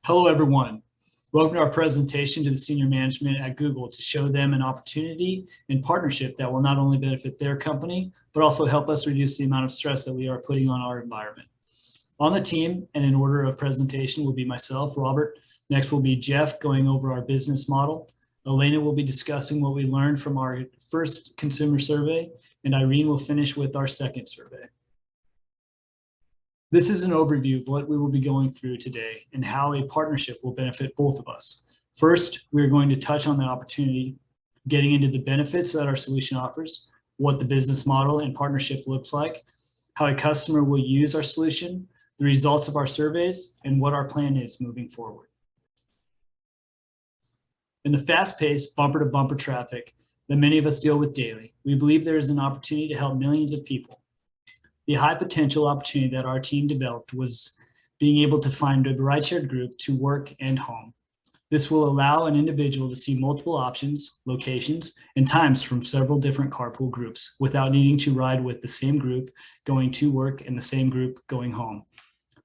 Hello, everyone. Welcome to our presentation to the senior management at Google to show them an opportunity and partnership that will not only benefit their company, but also help us reduce the amount of stress that we are putting on our environment. On the team and in order of presentation will be myself, Robert. Next will be Jeff going over our business model. Elena will be discussing what we learned from our first consumer survey, and Irene will finish with our second survey. This is an overview of what we will be going through today and how a partnership will benefit both of us. First, we're going to touch on the opportunity, getting into the benefits that our solution offers, what the business model and partnership looks like, how a customer will use our solution, the results of our surveys, and what our plan is moving forward. In the fast-paced bumper-to-bumper traffic that many of us deal with daily, we believe there is an opportunity to help millions of people. The high potential opportunity that our team developed was being able to find a ride-shared group to work and home. This will allow an individual to see multiple options, locations, and times from several different carpool groups without needing to ride with the same group going to work and the same group going home.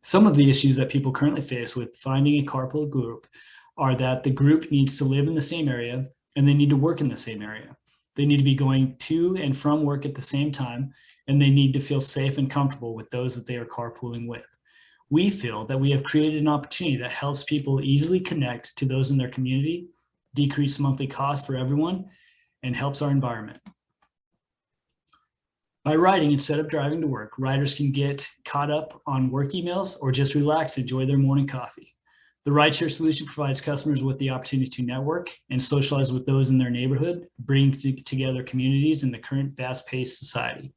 Some of the issues that people currently face with finding a carpool group are that the group needs to live in the same area and they need to work in the same area. They need to be going to and from work at the same time, and they need to feel safe and comfortable with those that they are carpooling with. We feel that we have created an opportunity that helps people easily connect to those in their community, decrease monthly cost for everyone, and helps our environment. By riding instead of driving to work, riders can get caught up on work emails or just relax, enjoy their morning coffee. The rideshare solution provides customers with the opportunity to network and socialize with those in their neighborhood, bring together communities in the current fast-paced society.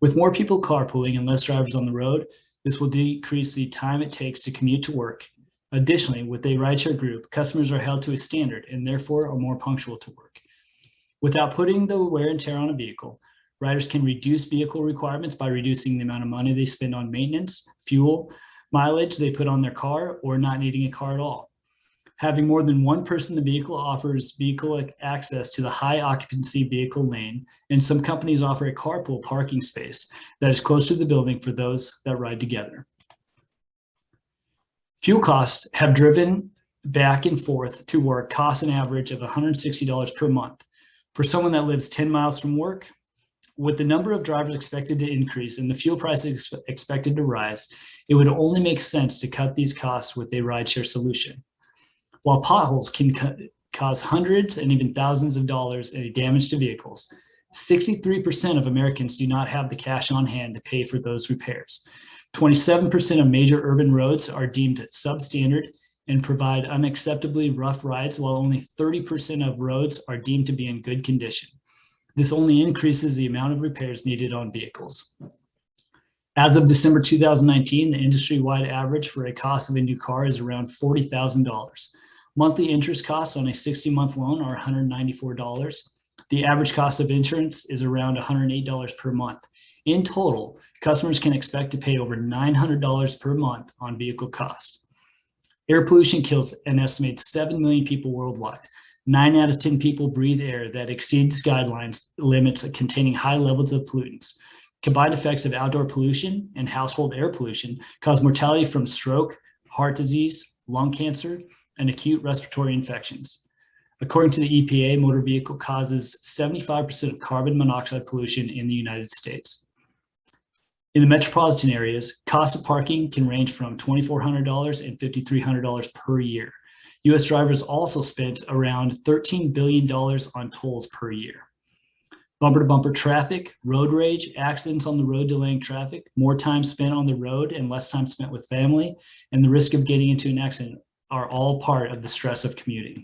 With more people carpooling and less drivers on the road, this will decrease the time it takes to commute to work. Additionally, with a rideshare group, customers are held to a standard and therefore are more punctual to work. Without putting the wear and tear on a vehicle, riders can reduce vehicle requirements by reducing the amount of money they spend on maintenance, fuel, mileage they put on their car, or not needing a car at all. Having more than one person in the vehicle offers vehicle access to the high occupancy vehicle lane, and some companies offer a carpool parking space that is close to the building for those that ride together. Fuel costs have driven back and forth to work costs an average of $160 per month. For someone that lives 10 miles from work, with the number of drivers expected to increase and the fuel price expected to rise, it would only make sense to cut these costs with a rideshare solution. While potholes can cause hundreds and even thousands of dollars in damage to vehicles, 63% of Americans do not have the cash on hand to pay for those repairs. 27% of major urban roads are deemed substandard and provide unacceptably rough rides, while only 30% of roads are deemed to be in good condition. This only increases the amount of repairs needed on vehicles. As of December 2019, the industry-wide average for a cost of a new car is around $40,000. Monthly interest costs on a 60-month loan are $194. The average cost of insurance is around $108 per month. In total, customers can expect to pay over $900 per month on vehicle costs. Air pollution kills an estimated 7 million people worldwide. 9 out of 10 people breathe air that exceeds guidelines limits containing high levels of pollutants. Combined effects of outdoor pollution and household air pollution cause mortality from stroke, heart disease, lung cancer, and acute respiratory infections. According to the EPA, motor vehicle causes 75% of carbon monoxide pollution in the United States. In the metropolitan areas, cost of parking can range from $2,400 and $5,300 per year. U.S. drivers also spent around $13 billion on tolls per year. Bumper-to-bumper traffic, road rage, accidents on the road delaying traffic, more time spent on the road and less time spent with family, and the risk of getting into an accident are all part of the stress of commuting.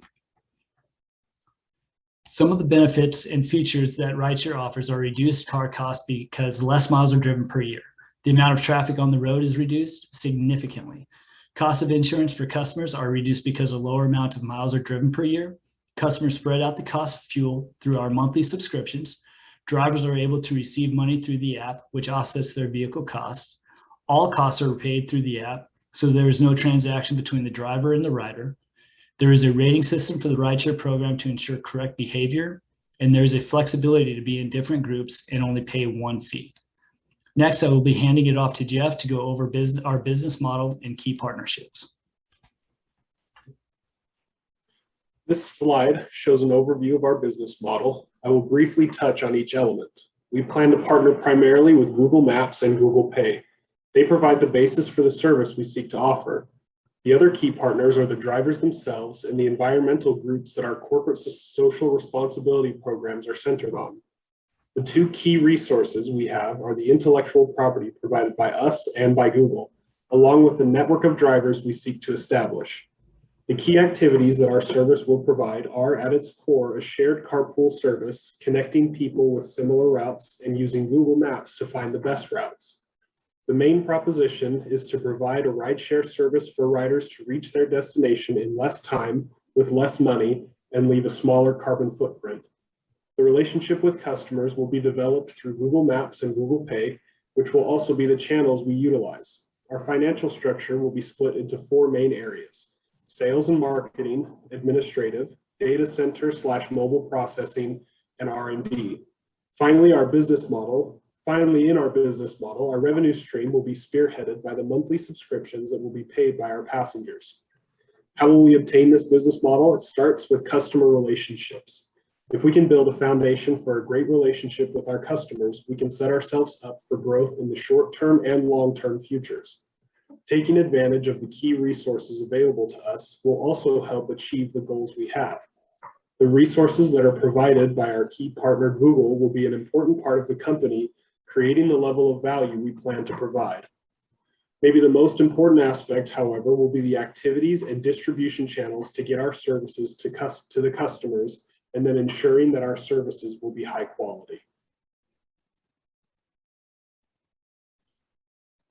Some of the benefits and features that rideshare offers are reduced car costs because less miles are driven per year. The amount of traffic on the road is reduced significantly. Costs of insurance for customers are reduced because a lower amount of miles are driven per year. Customers spread out the cost of fuel through our monthly subscriptions. Drivers are able to receive money through the app, which offsets their vehicle costs. All costs are paid through the app, so there is no transaction between the driver and the rider. There is a rating system for the rideshare program to ensure correct behavior, and there is a flexibility to be in different groups and only pay one fee. Next, I will be handing it off to Jeff to go over our business model and key partnerships. This slide shows an overview of our business model. I will briefly touch on each element. We plan to partner primarily with Google Maps and Google Pay. They provide the basis for the service we seek to offer. The other key partners are the drivers themselves and the environmental groups that our corporate social responsibility programs are centered on. The two key resources we have are the intellectual property provided by us and by Google, along with the network of drivers we seek to establish. The key activities that our service will provide are, at its core, a shared carpool service connecting people with similar routes and using Google Maps to find the best routes. The main proposition is to provide a rideshare service for riders to reach their destination in less time, with less money, and leave a smaller carbon footprint. The relationship with customers will be developed through Google Maps and Google Pay, which will also be the channels we utilize. Our financial structure will be split into four main areas: sales and marketing, administrative, data center / mobile processing, and R&D. Finally, in our business model, our revenue stream will be spearheaded by the monthly subscriptions that will be paid by our passengers. How will we obtain this business model? It starts with customer relationships. If we can build a foundation for a great relationship with our customers, we can set ourselves up for growth in the short-term and long-term futures. Taking advantage of the key resources available to us will also help achieve the goals we have. The resources that are provided by our key partner, Google, will be an important part of the company, creating the level of value we plan to provide. Maybe the most important aspect, however, will be the activities and distribution channels to get our services to the customers, and then ensuring that our services will be high quality.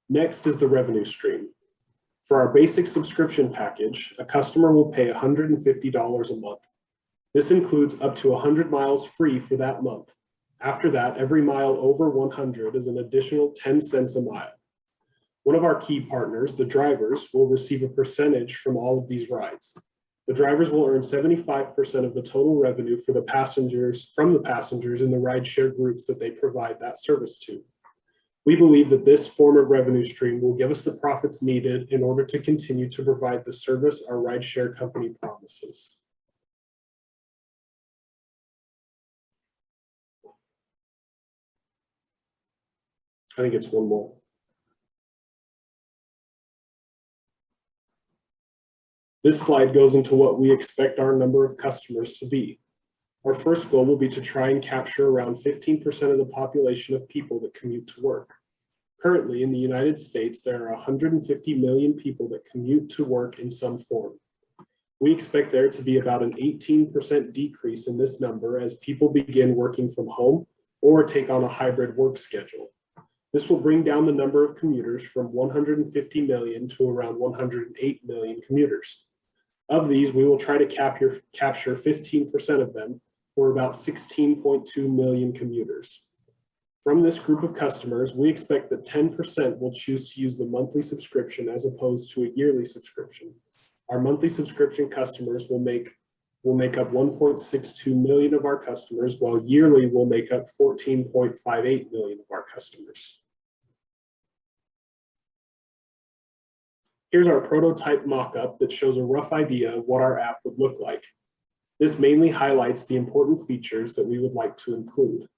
Next is the revenue stream. For our basic subscription package, a customer will pay $150 a month. This includes up to 100 miles free for that month. After that, every mile over 100 is an additional 10 cents a mile. One of our key partners, the drivers, will receive a percentage from all of these rides. The drivers will earn 75% of the total revenue from the passengers in the rideshare groups that they provide that service to. We believe that this form of revenue stream will give us the profits needed in order to continue to provide the service our rideshare company promises. I think it's one more. This slide goes into what we expect our number of customers to be. Our first goal will be to try and capture around 15% of the population of people that commute to work. Currently, in the United States, there are 150 million people that commute to work in some form. We expect there to be about an 18% decrease in this number as people begin working from home or take on a hybrid work schedule. This will bring down the number of commuters from 150 million to around 108 million commuters. Of these, we will try to capture 15% of them, or about 16.2 million commuters. From this group of customers, we expect that 10% will choose to use the monthly subscription as opposed to a yearly subscription. Our monthly subscription customers will make up 1.62 million of our customers, while yearly will make up 14.58 million of our customers. Here's our prototype mock-up that shows a rough idea of what our app would look like. This mainly highlights the important features that we would like to include.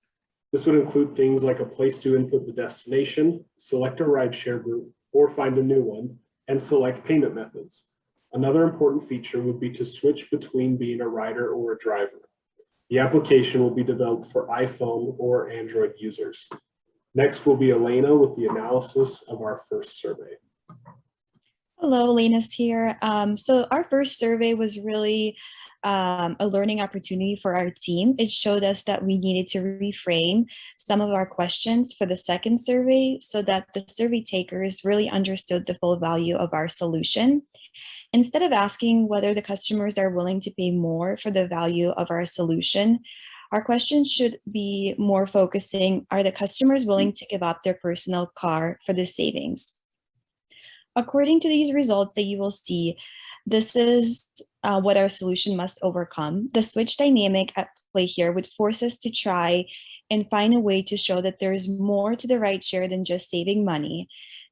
This would include things like a place to input the destination, select a rideshare group, or find a new one, and select payment methods. Another important feature would be to switch between being a rider or a driver. The application will be developed for iPhone or Android users. Next will be Elena with the analysis of our first survey. Hello, Elena's here. So our first survey was really a learning opportunity for our team. It showed us that we needed to reframe some of our questions for the second survey so that the survey takers really understood the full value of our solution. Instead of asking whether the customers are willing to pay more for the value of our solution, our questions should be more focusing, are the customers willing to give up their personal car for the savings? According to these results that you will see, this is what our solution must overcome. The switch dynamic at play here would force us to try and find a way to show that there is more to the rideshare than just saving money.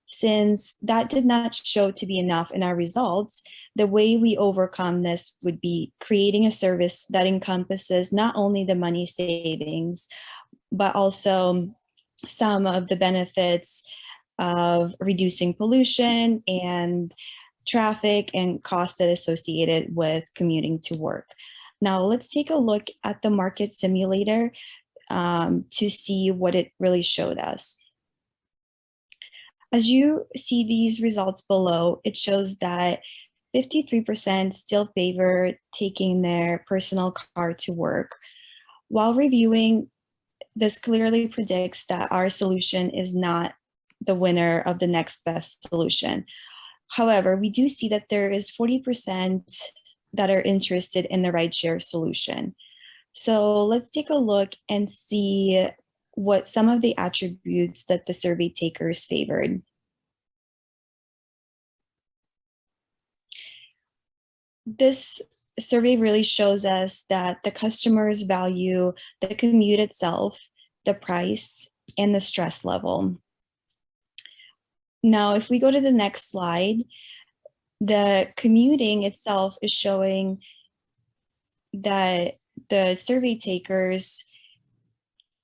Since that did not show to be enough in our results, the way we overcome this would be creating a service that encompasses not only the money savings, but also some of the benefits of reducing pollution and traffic and costs that associated with commuting to work. Now let's take a look at the market simulator to see what it really showed us. As you see these results below, it shows that 53% still favor taking their personal car to work. While reviewing, this clearly predicts that our solution is not the winner of the next best solution. However, we do see that there is 40% that are interested in the rideshare solution. So let's take a look and see what some of the attributes that the survey takers favored. This survey really shows us that the customers value the commute itself, the price, and the stress level. Now, if we go to the next slide, the commuting itself is showing that the survey takers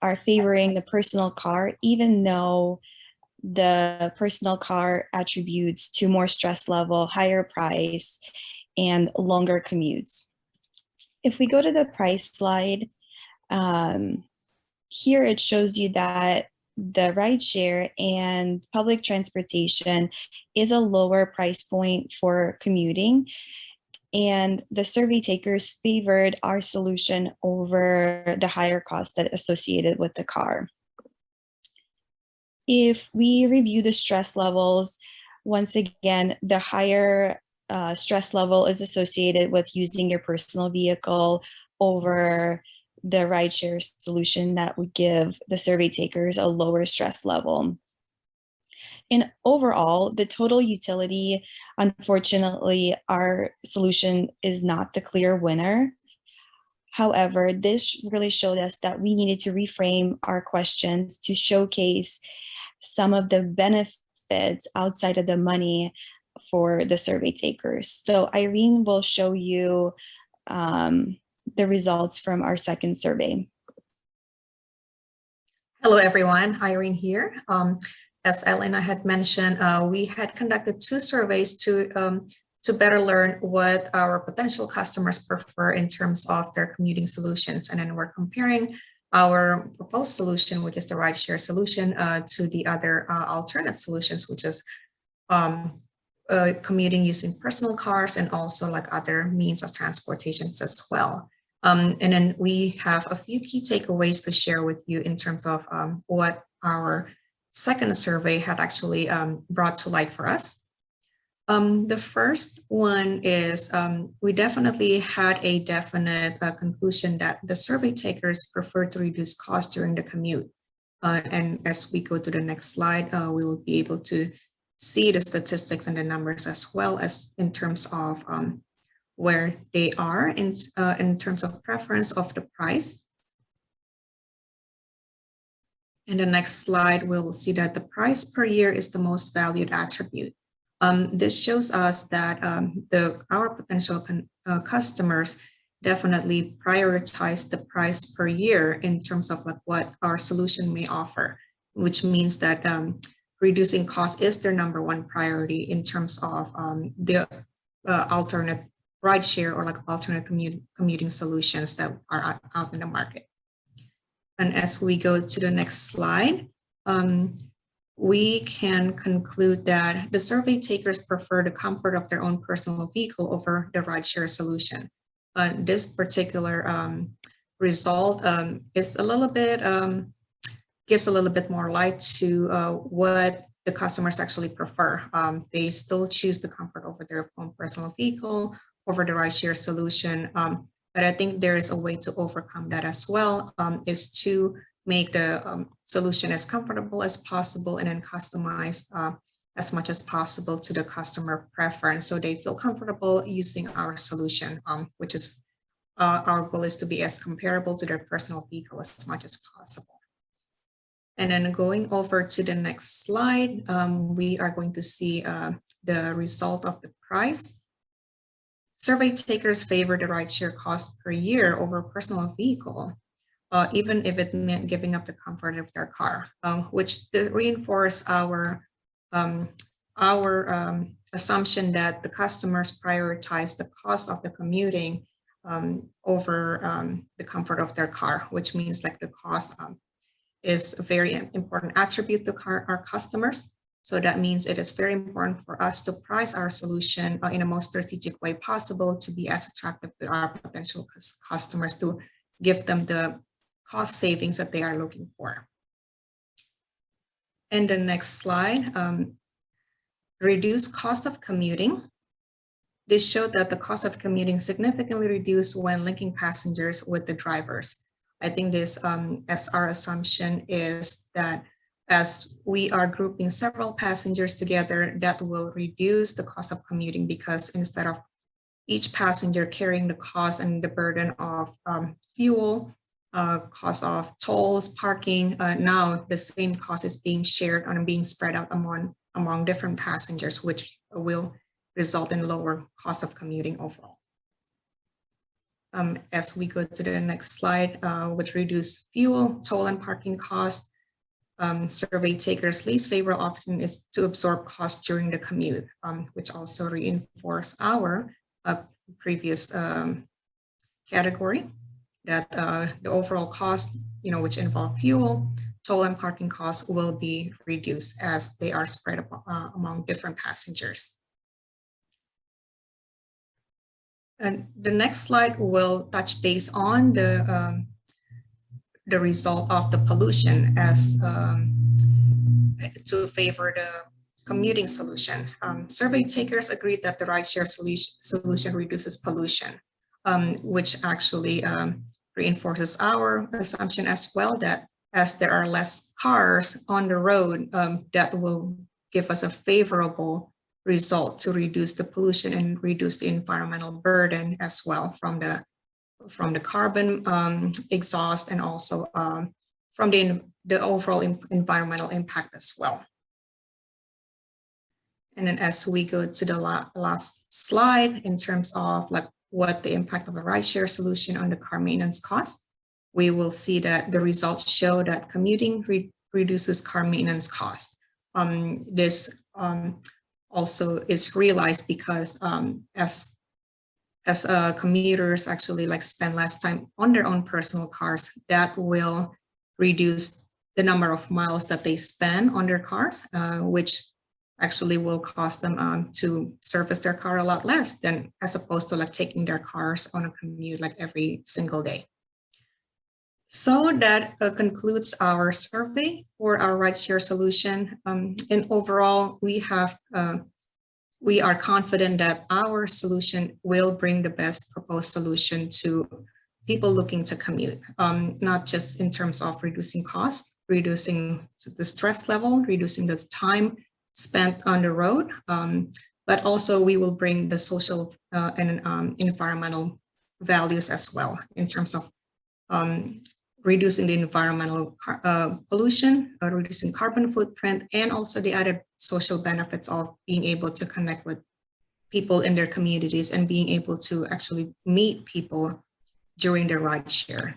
are favoring the personal car, even though the personal car attributes to more stress level, higher price, and longer commutes. If we go to the price slide, here it shows you that the rideshare and public transportation is a lower price point for commuting, and the survey takers favored our solution over the higher cost that associated with the car. If we review the stress levels, once again, the higher stress level is associated with using your personal vehicle over the rideshare solution that would give the survey takers a lower stress level. And overall, the total utility, unfortunately, our solution is not the clear winner. However, this really showed us that we needed to reframe our questions to showcase some of the benefits outside of the money for the survey takers. So Irene will show you the results from our second survey. Hello, everyone. Irene here. As Elena had mentioned, we had conducted 2 surveys to better learn what our potential customers prefer in terms of their commuting solutions. And then we're comparing our proposed solution, which is the rideshare solution, to the other alternate solutions, which is commuting using personal cars and also like other means of transportations as well. And then we have a few key takeaways to share with you in terms of what our second survey had actually brought to light for us. The first one is we definitely had a definite conclusion that the survey takers prefer to reduce costs during the commute. And as we go to the next slide, we will be able to see the statistics and the numbers as well as in terms of where they are in terms of preference of the price. In the next slide, we'll see that the price per year is the most valued attribute. This shows us that our potential customers definitely prioritize the price per year in terms of like what our solution may offer, which means that reducing cost is their #1 priority in terms of the alternate rideshare or like alternate commuting solutions that are out in the market. And as we go to the next slide, we can conclude that the survey takers prefer the comfort of their own personal vehicle over the rideshare solution. This particular result is a little bit, gives a little bit more light to what the customers actually prefer. They still choose the comfort over their own personal vehicle, over the rideshare solution. But I think there is a way to overcome that as well, is to make the solution as comfortable as possible and then customized as much as possible to the customer preference so they feel comfortable using our solution, which is our goal is to be as comparable to their personal vehicle as much as possible. And then going over to the next slide, we are going to see the result of the price. Survey takers favor the rideshare cost per year over personal vehicle, even if it meant giving up the comfort of their car, which reinforce our assumption that the customers prioritize the cost of the commuting over the comfort of their car, which means like the cost is a very important attribute to our customers. So that means it is very important for us to price our solution in a most strategic way possible to be as attractive to our potential customers, to give them the cost savings that they are looking for. And the next slide, reduce cost of commuting. This showed that the cost of commuting significantly reduced when linking passengers with the drivers. I think this, as our assumption is that as we are grouping several passengers together, that will reduce the cost of commuting, because instead of each passenger carrying the cost and the burden of fuel, cost of tolls, parking, now the same cost is being shared and being spread out among different passengers, which will result in lower cost of commuting overall. As we go to the next slide, with reduced fuel, toll, and parking costs, survey takers' least favorable option is to absorb costs during the commute, which also reinforce our previous category, that the overall cost, which involve fuel, toll, and parking costs will be reduced as they are spread among different passengers. And the next slide will touch base on the result of the pollution as to favor the commuting solution. Survey takers agreed that the rideshare solution reduces pollution, which actually reinforces our assumption as well, that as there are less cars on the road, that will give us a favorable result to reduce the pollution and reduce the environmental burden as well from the carbon exhaust, and also from the overall environmental impact as well. And then as we go to the last slide, in terms of like what the impact of a rideshare solution on the car maintenance cost, we will see that the results show that commuting reduces car maintenance cost. This also is realized because as commuters actually like spend less time on their own personal cars, that will reduce the number of miles that they spend on their cars, which actually will cost them to service their car a lot less than as opposed to like taking their cars on a commute like every single day. So that concludes our survey for our rideshare solution. And overall, we are confident that our solution will bring the best proposed solution to people looking to commute, not just in terms of reducing costs, reducing the stress level, reducing the time spent on the road, but also we will bring the social and environmental values as well in terms of reducing the environmental pollution, reducing carbon footprint, and also the added social benefits of being able to connect with people in their communities and being able to actually meet people during their rideshare.